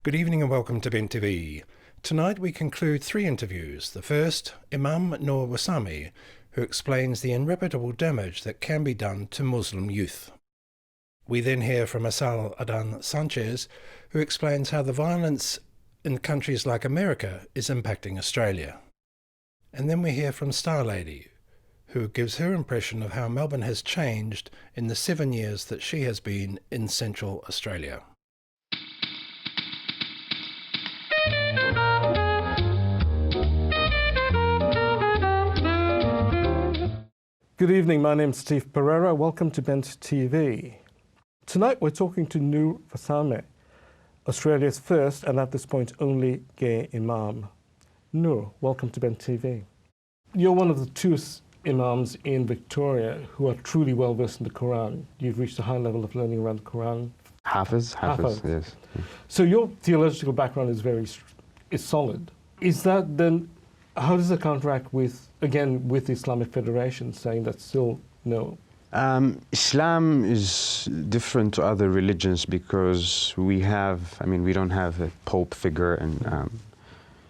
Good evening and welcome to BEN TV. Tonight we conclude 3 interviews. The first, Imam Nur Warsame, who explains the irreparable damage that can be done to Muslim youth. We then hear from Asiel Adan Sanchez, who explains how the violence in countries like America is impacting Australia. And then we hear from Starlady, who gives her impression of how Melbourne has changed in the 7 years that she has been in Central Australia. Good evening, my name's Steve Pereira. Welcome to BEN TV. Tonight we're talking to Nur Warsame, Australia's first and at this point only gay Imam. Nur, welcome to BEN TV. You're one of the 2 Imams in Victoria who are truly well versed in the Quran. You've reached a high level of learning around the Quran. Hafiz, yes. So your theological background is solid. Is that then, how does it counteract with, again, with the Islamic Federation saying that still no? Islam is different to other religions because we don't have a pope figure, and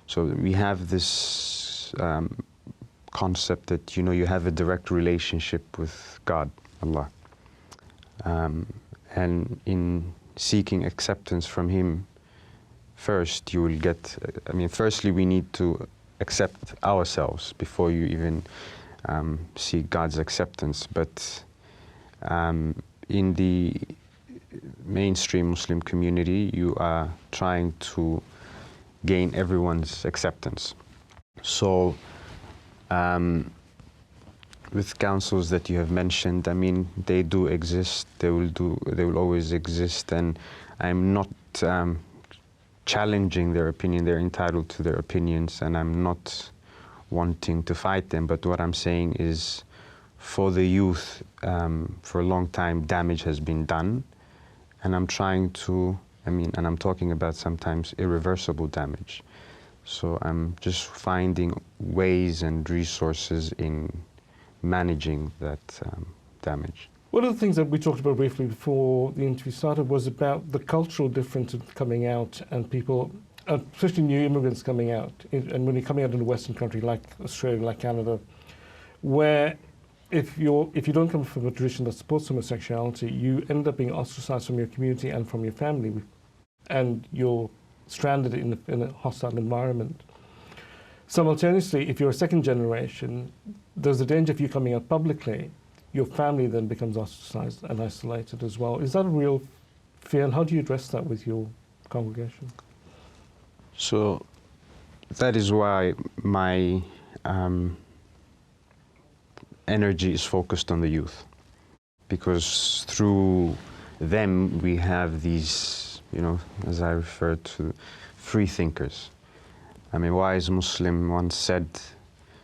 so we have this concept that, you have a direct relationship with God, Allah. And in seeking acceptance from Him, first you will get, firstly we need to accept ourselves before you even seek God's acceptance. But in the mainstream Muslim community, you are trying to gain everyone's acceptance. So with councils that you have mentioned, they do exist, they will always exist, and I'm not challenging their opinion. They're entitled to their opinions, and I'm not wanting to fight them. But what I'm saying is, for the youth, for a long time, damage has been done, and I'm trying to, and I'm talking about sometimes irreversible damage. So I'm just finding ways and resources in managing that damage. One of the things that we talked about briefly before the interview started was about the cultural difference of coming out, and people, especially new immigrants coming out, and when you're coming out in a Western country like Australia, like Canada, where if you don't come from a tradition that supports homosexuality, you end up being ostracized from your community and from your family, and you're stranded in a hostile environment. Simultaneously, if you're a second generation, there's a danger of you coming out publicly. Your family then becomes ostracized and isolated as well. Is that a real fear, and how do you address that with your congregation? So that is why my energy is focused on the youth, because through them we have these, as I refer to, free thinkers. A wise Muslim once said,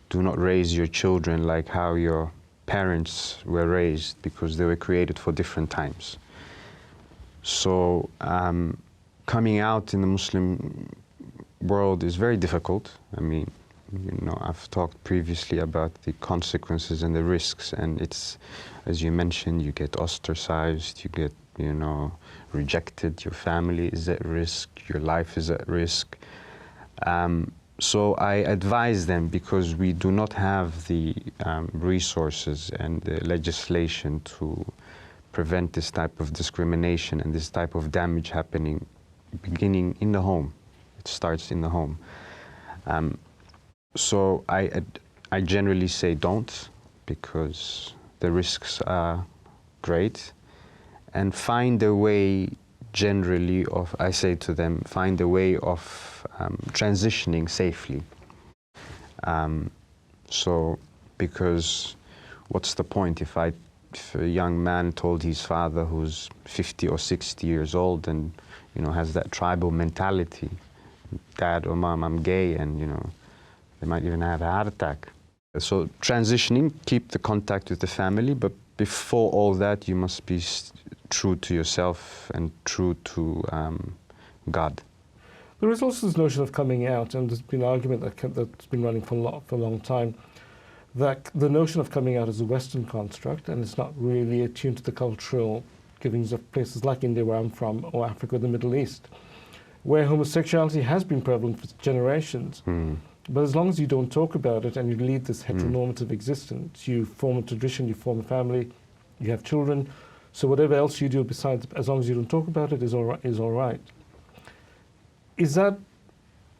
"Do not raise your children like how your parents were raised, because they were created for different times." So coming out in the Muslim world is very difficult. I've talked previously about the consequences and the risks, and it's, as you mentioned, you get ostracized, you get, rejected, your family is at risk, your life is at risk. So I advise them, because we do not have the resources and the legislation to prevent this type of discrimination and this type of damage happening, beginning in the home. It starts in the home. So I generally say don't, because the risks are great, and find a way generally of, I say to them, find a way of transitioning safely. Because what's the point if a young man told his father, who's 50 or 60 years old and has that tribal mentality, "Dad or Mom, I'm gay," and they might even have a heart attack. So transitioning, keep the contact with the family, but before all that, you must be true to yourself and true to God. There is also this notion of coming out, and there's been an argument that's been running for a long time, that the notion of coming out is a Western construct, and it's not really attuned to the cultural givings of places like India, where I'm from, or Africa or the Middle East. where homosexuality has been prevalent for generations. But as long as you don't talk about it and you lead this heteronormative existence, you form a tradition, you form a family, you have children, so whatever else you do besides, as long as you don't talk about it, is all right. Is that,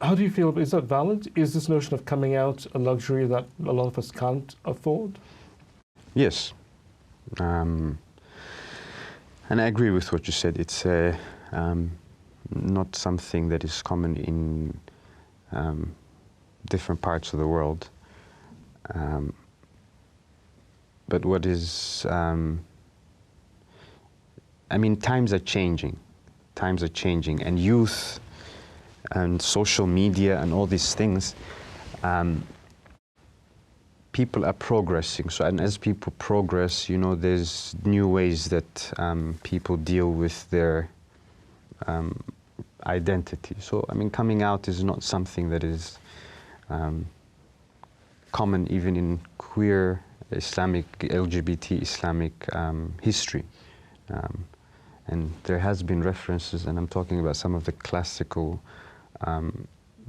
how do you feel, is that valid? Is this notion of coming out a luxury that a lot of us can't afford? Yes. And I agree with what you said. It's not something that is common in different parts of the world. But what is, I mean, times are changing. Times are changing, and youth and social media and all these things, people are progressing. So, and as people progress, you know, there's new ways that people deal with their identity. So, I mean, coming out is not something that is common even in queer Islamic, LGBT Islamic history. And there has been references, and I'm talking about some of the classical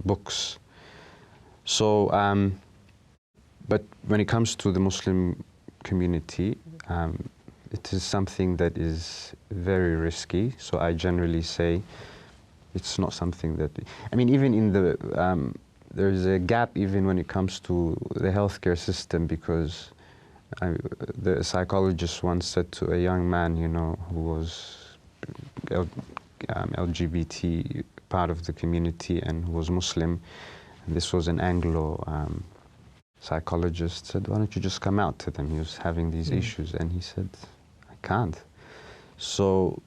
books. So, but when it comes to the Muslim community, it is something that is very risky. So I generally say it's not something that, I mean, even in the, there's a gap even when it comes to the healthcare system, because the psychologist once said to a young man, you know, who was LGBT part of the community and who was Muslim, and this was an Anglo psychologist, said, why don't you just come out to them? He was having these issues, and he said, I can't. So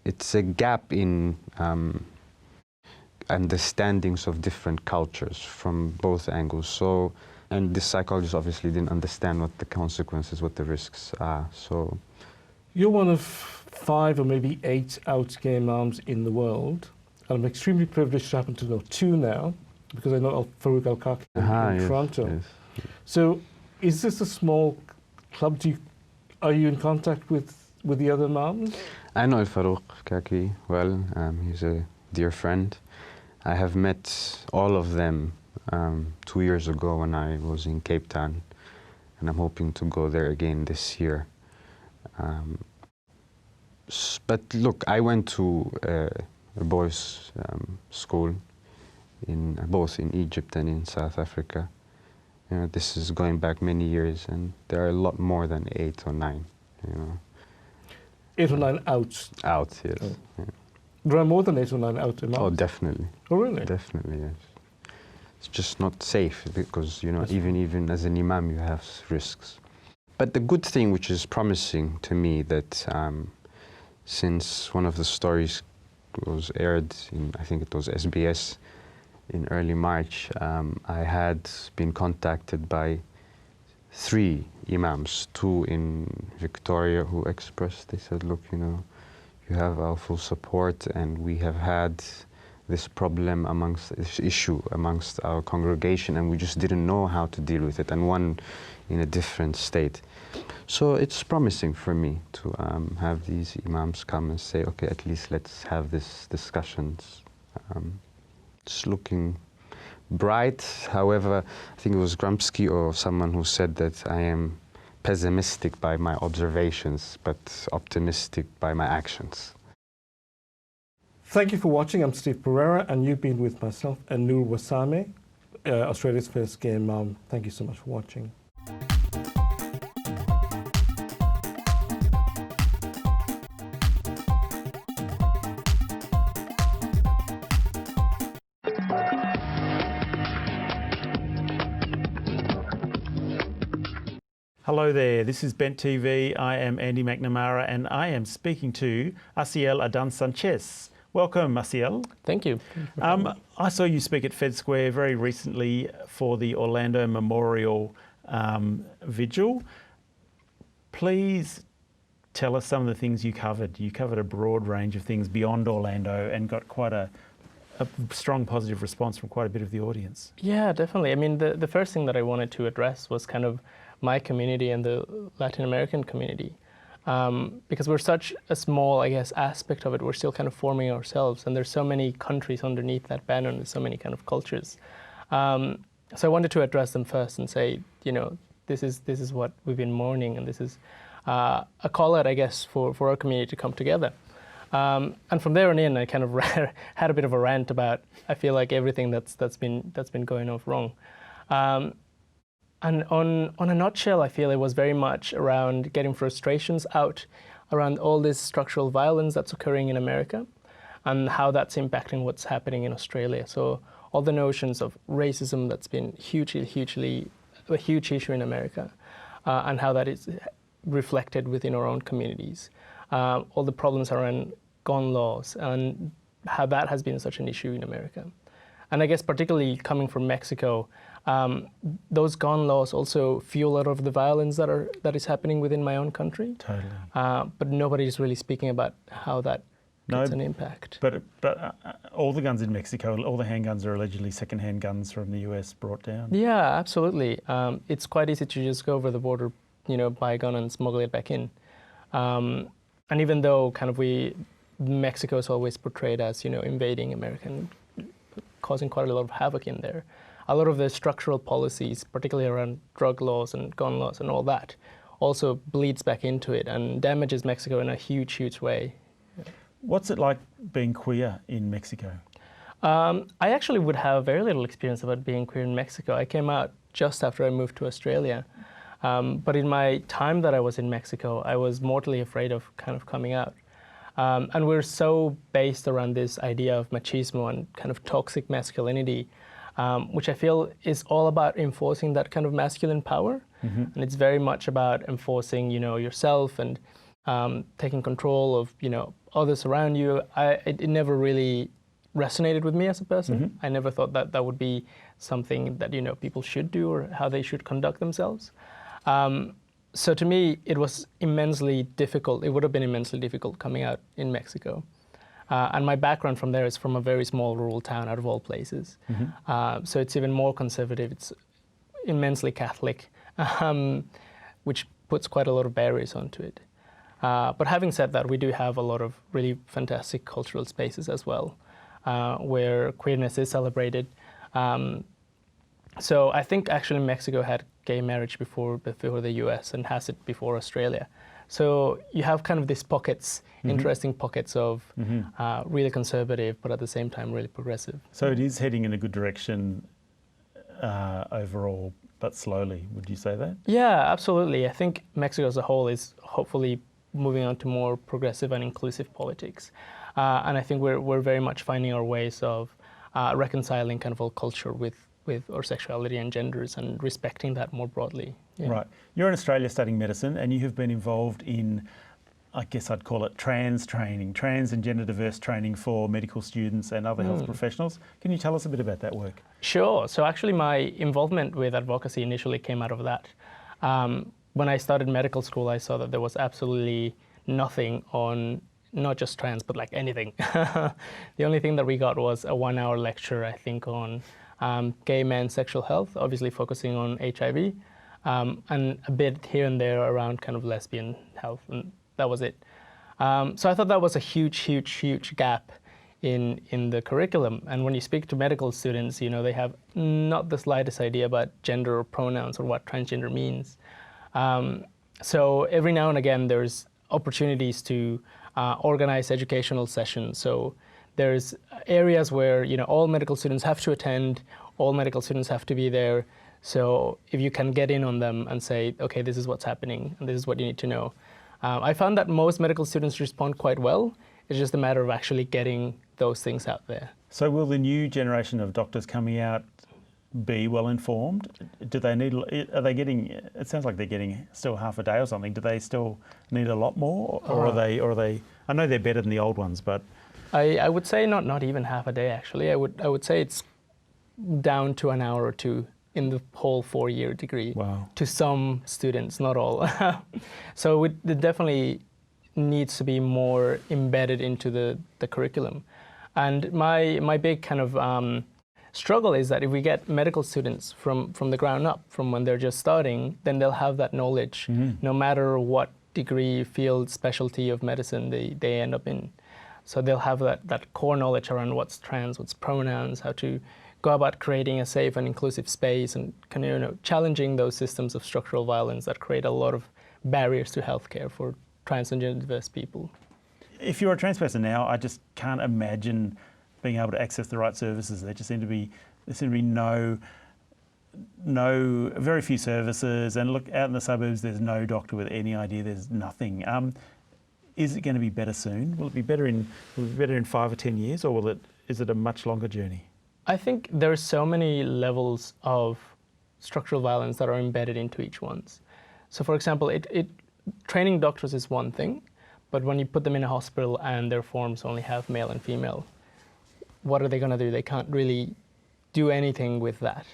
it's a gap in understandings of different cultures from both angles. So, and this psychologist obviously didn't understand what the consequences, what the risks are. So, you're one of 5 or maybe 8 out gay imams in the world, and I'm extremely privileged to happen to know 2 now, because I know Farouk Al-Kaki in Toronto. Yes. So, is this a small club? Are you in contact with the other imams? I know Farouk Al-Kaki well. He's a dear friend. I have met all of them 2 years ago when I was in Cape Town, and I'm hoping to go there again this year. But look, I went to a boys' school in both in Egypt and in South Africa. You know, this is going back many years, and there are a lot more than 8 or 9. You know, 8 or 9 outs. Out, yes. Oh. Yeah. There are more than 8 or 9 out imams. Oh, definitely. Oh, really? Definitely, yes. It's just not safe because, you know, That's even as an imam, you have risks. But the good thing, which is promising to me, that since one of the stories was aired in, I think it was SBS, in early March, I had been contacted by 3 imams, 2 in Victoria, who expressed, they said, look, you know, you have our full support, and we have had this problem this issue amongst our congregation, and we just didn't know how to deal with it, and one in a different state. So it's promising for me to have these imams come and say, okay, at least let's have this discussions. It's looking bright. However, I think it was Grumsky or someone who said that I am pessimistic by my observations, but optimistic by my actions. Thank you for watching. I'm Steve Pereira, and you've been with myself and Nur Warsame, Australia's first gay imam. Thank you so much for watching. Hello there, this is Bent TV. I am Andy McNamara, and I am speaking to Asiel Adan Sanchez. Welcome, Asiel. Thank you. I saw you speak at Fed Square very recently for the Orlando Memorial Vigil. Please tell us some of the things you covered. You covered a broad range of things beyond Orlando and got quite a strong positive response from quite a bit of the audience. Yeah, definitely. I mean, the first thing that I wanted to address was kind of my community and the Latin American community. because we're such a small, I guess, aspect of it. We're still kind of forming ourselves, and there's so many countries underneath that banner, and there's so many kind of cultures. So I wanted to address them first and say, you know, this is what we've been mourning, and this is a call out, I guess, for our community to come together. And from there on in, I kind of had a bit of a rant about, I feel like everything that's been going off wrong. And on a nutshell, I feel it was very much around getting frustrations out around all this structural violence that's occurring in America and how that's impacting what's happening in Australia. So all the notions of racism that's been hugely a huge issue in America, and how that is reflected within our own communities. All the problems around gun laws and how that has been such an issue in America. And I guess particularly coming from Mexico, those gun laws also fuel a lot of the violence that is happening within my own country. Totally. But nobody is really speaking about how that gets an impact. But all the guns in Mexico, all the handguns are allegedly second-hand guns from the US brought down. Yeah, absolutely. It's quite easy to just go over the border, you know, buy a gun and smuggle it back in. And even though kind of Mexico is always portrayed as, you know, invading America and causing quite a lot of havoc in there, a lot of the structural policies, particularly around drug laws and gun laws and all that, also bleeds back into it and damages Mexico in a huge way. What's it like being queer in Mexico? I actually would have very little experience about being queer in Mexico. I came out just after I moved to Australia. But in my time that I was in Mexico, I was mortally afraid of kind of coming out. And we're so based around this idea of machismo and kind of toxic masculinity, which I feel is all about enforcing that kind of masculine power. Mm-hmm. And it's very much about enforcing, you know, yourself and taking control of, you know, others around you. It never really resonated with me as a person. Mm-hmm. I never thought that that would be something that, you know, people should do or how they should conduct themselves. So to me, it was immensely difficult. It would have been immensely difficult coming out in Mexico. And my background from there is from a very small rural town out of all places. Mm-hmm. So it's even more conservative. It's immensely Catholic, which puts quite a lot of barriers onto it. But having said that, we do have a lot of really fantastic cultural spaces as well, where queerness is celebrated. So I think actually Mexico had gay marriage before the US and has it before Australia. So you have kind of these pockets, mm-hmm. interesting pockets of mm-hmm. Really conservative, but at the same time really progressive. So it is heading in a good direction overall, but slowly, would you say that? Yeah, absolutely. I think Mexico as a whole is hopefully moving on to more progressive and inclusive politics. And I think we're very much finding our ways of reconciling kind of all culture with our sexuality and genders and respecting that more broadly. Yeah. Right. You're in Australia studying medicine and you have been involved in, I guess I'd call it trans training, trans and gender diverse training for medical students and other health professionals. Can you tell us a bit about that work? Sure. So actually my involvement with advocacy initially came out of that. When I started medical school, I saw that there was absolutely nothing on not just trans, but like anything. The only thing that we got was a 1-hour lecture, I think, on gay men's sexual health, obviously focusing on HIV, and a bit here and there around kind of lesbian health, and that was it. So I thought that was a huge gap in the curriculum. And when you speak to medical students, you know, they have not the slightest idea about gender or pronouns or what transgender means. So every now and again, there's opportunities to organize educational sessions. So there's areas where, you know, all medical students have to attend, all medical students have to be there. So if you can get in on them and say, okay, this is what's happening and this is what you need to know. I found that most medical students respond quite well. It's just a matter of actually getting those things out there. So will the new generation of doctors coming out be well informed? Do they need, are they getting, it sounds like they're getting still half a day or something. Do they still need a lot more or are they, I know they're better than the old ones, but. I would say not even half a day actually. I would say it's down to an hour or two in the whole 4-year degree. Wow. To some students, not all. So it definitely needs to be more embedded into the curriculum. And my big kind of struggle is that if we get medical students from the ground up, from when they're just starting, then they'll have that knowledge no matter what degree, field, specialty of medicine they end up in. So they'll have that core knowledge around what's trans, what's pronouns, how to go about creating a safe and inclusive space, and kind of, challenging those systems of structural violence that create a lot of barriers to healthcare for trans and gender diverse people. If you're a trans person now, I just can't imagine being able to access the right services. There seem to be very few services, and look, out in the suburbs there's no doctor with any idea, there's nothing. Is it going to be better soon? Will it be better in 5 or 10 years, or is it a much longer journey? I think there are so many levels of structural violence that are embedded into each one. So for example, training doctors is one thing, but when you put them in a hospital and their forms only have male and female, what are they going to do? They can't really do anything with that.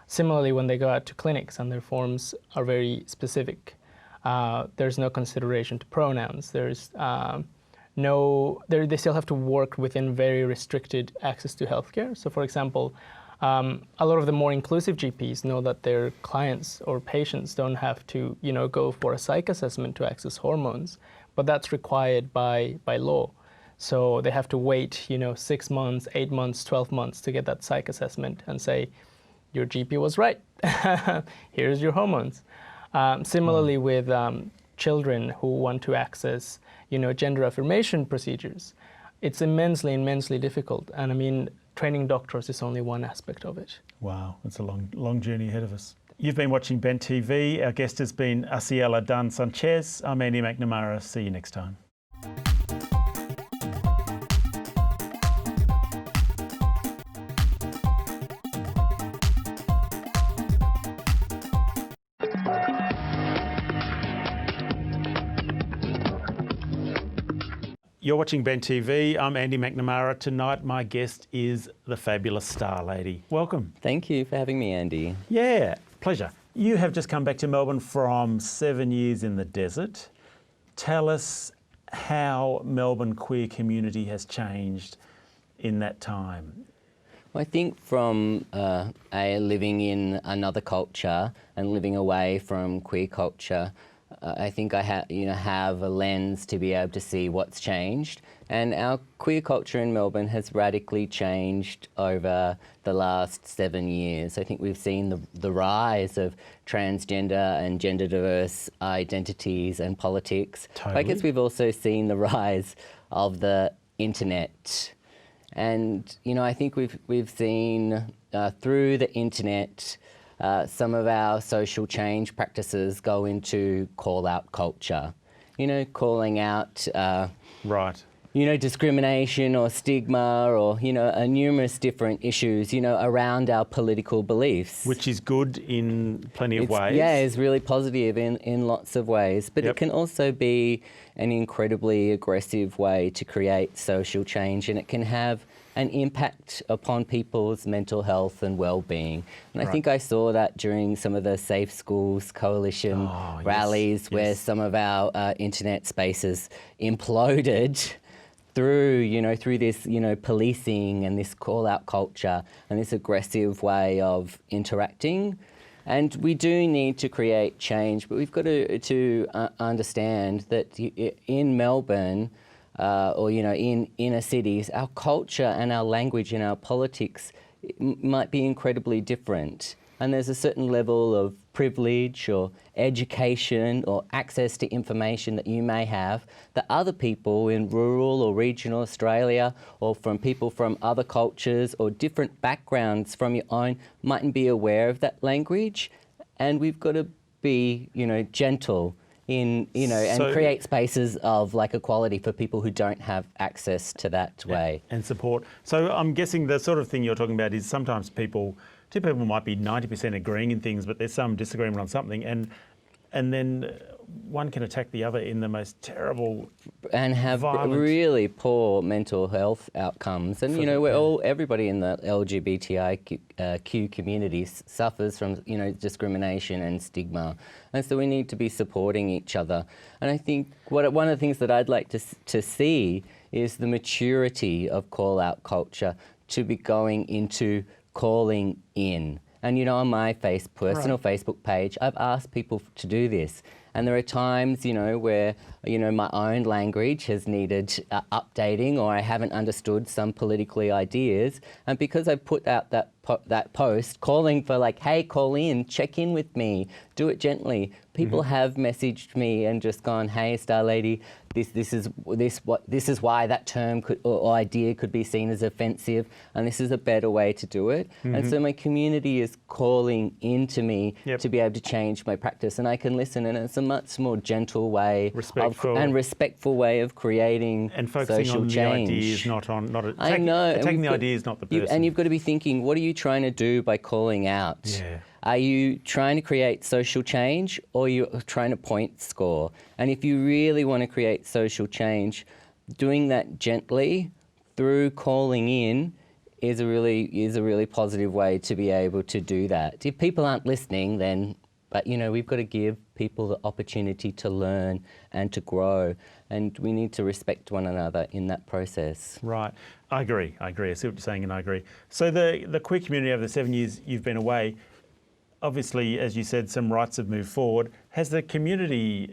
Similarly, when they go out to clinics and their forms are very specific, there's no consideration to pronouns. There's they still have to work within very restricted access to healthcare. So for example, a lot of the more inclusive GPs know that their clients or patients don't have to, go for a psych assessment to access hormones, but that's required by law. So they have to wait, 6 months, 8 months, 12 months to get that psych assessment and say, your GP was right. Here's your hormones. Similarly with children who want to access, gender affirmation procedures, it's immensely difficult. And I mean, training doctors is only one aspect of it. Wow, it's a long journey ahead of us. You've been watching Bent TV. Our guest has been Asiel Adan Sanchez. I'm Andy McNamara. See you next time. You're watching Bent TV. I'm Andy McNamara. Tonight my guest is the fabulous Starlady. Welcome. Thank you for having me, Andy. Yeah, pleasure. You have just come back to Melbourne from 7 years in the desert. Tell us how Melbourne queer community has changed in that time. Well, I think from living in another culture and living away from queer culture, I think I have a lens to be able to see what's changed. And our queer culture in Melbourne has radically changed over the last 7 years. I think we've seen the rise of transgender and gender diverse identities and politics. Totally. I guess we've also seen the rise of the internet. And, I think we've seen through the internet some of our social change practices go into call-out culture. Calling out Right. Discrimination or stigma or, numerous different issues, around our political beliefs. Which is good in plenty of ways. Yeah, it's really positive in lots of ways. But It can also be an incredibly aggressive way to create social change, and it can have an impact upon people's mental health and well-being. And I think I saw that during some of the Safe Schools Coalition rallies where some of our internet spaces imploded through this, policing and this call-out culture and this aggressive way of interacting. And we do need to create change, but we've got to understand that in Melbourne, or in inner cities, our culture and our language and our politics might be incredibly different. And there's a certain level of privilege or education or access to information that you may have that other people in rural or regional Australia or from people from other cultures or different backgrounds from your own mightn't be aware of that language. And we've got to be, gentle and create spaces of equality for people who don't have access to that way. And support. So I'm guessing the sort of thing you're talking about is sometimes two people might be 90% agreeing in things, but there's some disagreement on something, and then one can attack the other in the most terrible and have violent, really poor mental health outcomes. And everybody in the LGBTIQ community suffers from discrimination and stigma, and so we need to be supporting each other. And I think one of the things that I'd like to see is the maturity of call-out culture to be going into calling in And on my personal Facebook page, I've asked people to do this. And there are times, where, my own language has needed updating, or I haven't understood some politically ideas. And because I put out that post calling for like, hey, call in, check in with me, do it gently, people have messaged me and just gone, hey, Starlady, this is why that term or idea could be seen as offensive, and this is a better way to do it. And so my community is calling into me to be able to change my practice, and I can listen, and it's a much more gentle way and respectful way of creating and focusing social on change. the ideas, I know. Attacking the ideas, not the person. And you've got to be thinking, what are you trying to do by calling out? Yeah. Are you trying to create social change, or you're trying to point score? And if you really want to create social change, doing that gently through calling in is a really positive way to be able to do that. If people aren't listening, then, but we've got to give people the opportunity to learn and to grow, and we need to respect one another in that process. Right. I agree. I see what you're saying, and I agree. So the queer community over the 7 years you've been away, obviously, as you said, some rights have moved forward. Is the community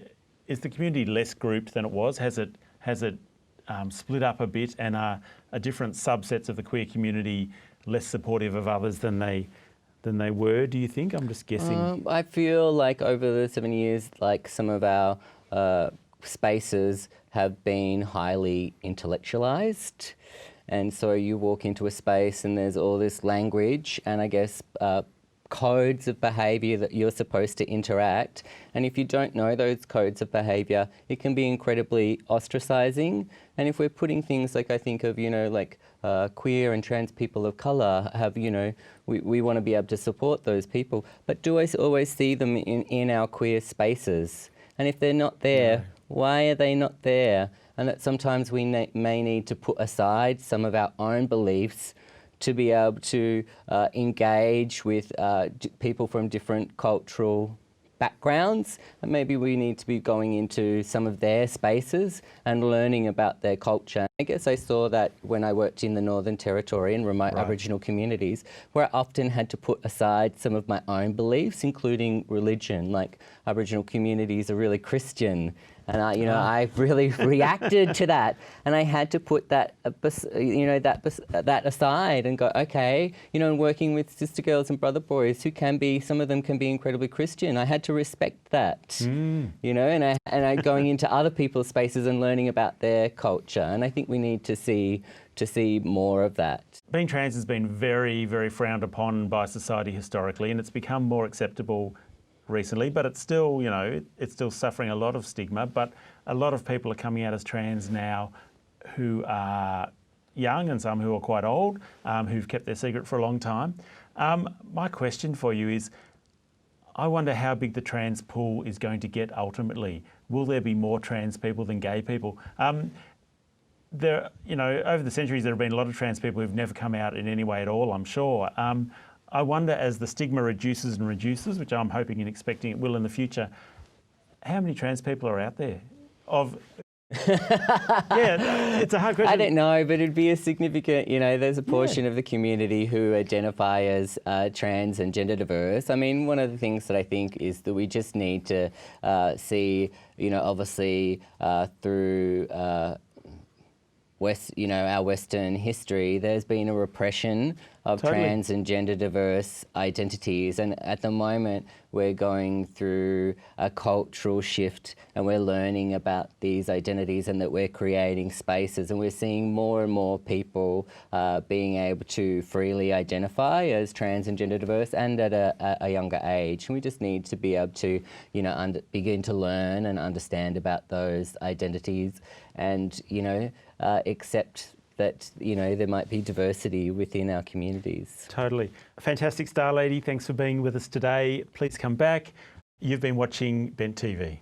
less grouped than it was? Has it split up a bit, and are different subsets of the queer community less supportive of others than they were, do you think? I'm just guessing. I feel like over the 7 years, like some of our spaces have been highly intellectualized. And so you walk into a space and there's all this language and I guess codes of behaviour that you're supposed to interact. And if you don't know those codes of behaviour, it can be incredibly ostracising. And if we're putting things like, I think of, queer and trans people of colour have, we want to be able to support those people. But do I always see them in our queer spaces? And if they're not there, why are they not there? And that sometimes we may need to put aside some of our own beliefs to be able to engage with people from different cultural backgrounds, and maybe we need to be going into some of their spaces and learning about their culture. I guess I saw that when I worked in the Northern Territory and remote Aboriginal communities, where I often had to put aside some of my own beliefs, including religion. Like Aboriginal communities are really Christian, and I really reacted to that, and I had to put that that aside and go, okay, and working with sister girls and brother boys who some of them can be incredibly Christian. I had to respect that, and I going into other people's spaces and learning about their culture, and I think we need to see more of that. Being trans has been very, very frowned upon by society historically, and it's become more acceptable recently, but it's still, it's still suffering a lot of stigma. But a lot of people are coming out as trans now who are young and some who are quite old, who've kept their secret for a long time. My question for you is, I wonder how big the trans pool is going to get ultimately. Will there be more trans people than gay people? Over the centuries, there have been a lot of trans people who've never come out in any way at all, I'm sure. I wonder, as the stigma reduces and reduces, which I'm hoping and expecting it will in the future, how many trans people are out there? Yeah, it's a hard question. I don't know, but it'd be a significant, there's a portion of the community who identify as trans and gender diverse. I mean, one of the things that I think is that we just need to see, obviously through our Western history, there's been a repression of trans and gender diverse identities, and at the moment we're going through a cultural shift and we're learning about these identities and that we're creating spaces, and we're seeing more and more people being able to freely identify as trans and gender diverse and at a younger age. And we just need to be able to begin to learn and understand about those identities and accept that there might be diversity within our communities. Totally. Fantastic, Starlady. Thanks for being with us today. Please come back. You've been watching Bent TV.